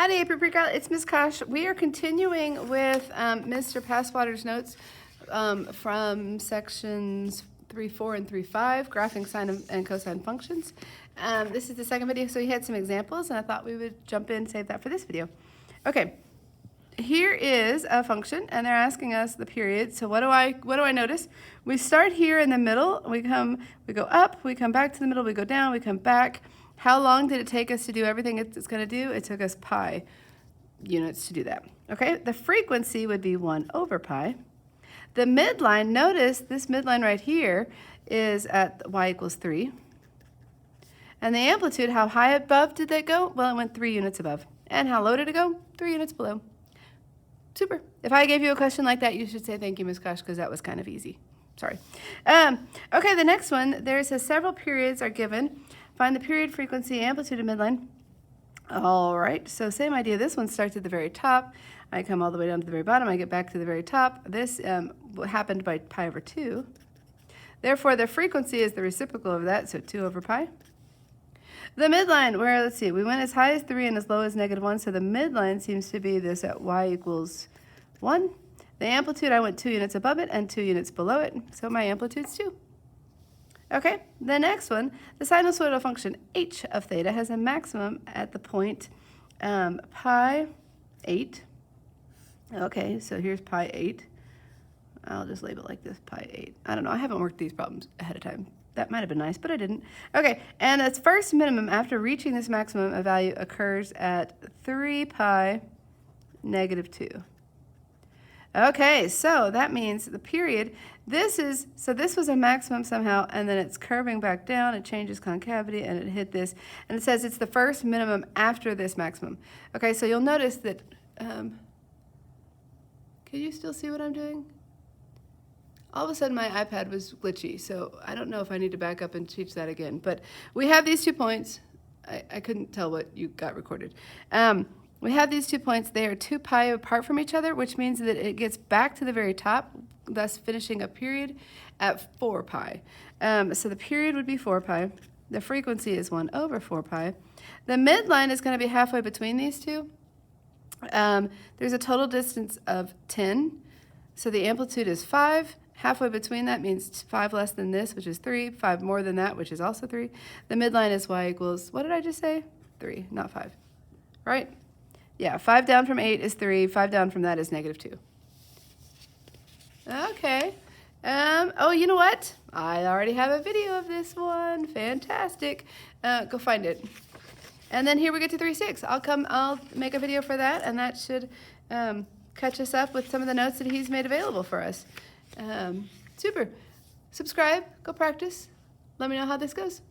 Howdy, PreCal. It's Ms. Kosh. We are continuing with Mr. Passwater's notes from sections 3.4 and 3.5, graphing sine and cosine functions. This is the second video, so he had some examples, and I thought we would jump in and save that for this video. Okay, here is a function, and they're asking us the period. So what do I notice? We start here in the middle. We go up. We come back to the middle. We go down. We come back. How long did it take us to do everything it's going to do? It took us pi units to do that. Okay, the frequency would be 1 over pi. The midline, notice this midline right here is at y equals 3. And the amplitude, how high above did that go? Well, it went 3 units above. And how low did it go? 3 units below. Super. If I gave you a question like that, you should say thank you, Ms. Kosh, because that was kind of easy. Sorry. Okay, the next one, there says several periods are given. Find the period, frequency, amplitude, and midline. All right, so same idea. This one starts at the very top. I come all the way down to the very bottom. I get back to the very top. This happened by pi over 2. Therefore, the frequency is the reciprocal of that, so 2 over pi. The midline, where, let's see, we went as high as 3 and as low as -1, so the midline seems to be this at y equals 1. The amplitude, I went 2 units above it and 2 units below it, so my amplitude's 2. Okay, the next one, the sinusoidal function h of theta has a maximum at the point pi 8. Okay, so here's pi 8. I'll just label it like this, pi 8. I don't know, I haven't worked these problems ahead of time. That might have been nice, but I didn't. Okay, and its first minimum after reaching this maximum, a value occurs at 3 pi -2. Okay, so that means the period, this was a maximum somehow, and then it's curving back down, it changes concavity, and it hit this, and it says it's the first minimum after this maximum. Okay, so you'll notice that, can you still see what I'm doing? All of a sudden my iPad was glitchy, so I don't know if I need to back up and teach that again, but we have these 2 points. I couldn't tell what you got recorded. We have these 2 points. They are 2 pi apart from each other, which means that it gets back to the very top, thus finishing a period at 4 pi. So the period would be 4 pi. The frequency is 1 over 4 pi. The midline is going to be halfway between these two. There's a total distance of 10. So the amplitude is 5. Halfway between that means 5 less than this, which is 3. 5 more than that, which is also 3. The midline is y equals, what did I just say? 3, not 5. Right? Yeah, 5 down from 8 is 3. 5 down from that is -2. Okay. Oh, you know what? I already have a video of this one. Fantastic. Go find it. And then here we get to 3.6. I'll make a video for that, and that should catch us up with some of the notes that he's made available for us. Super. Subscribe. Go practice. Let me know how this goes.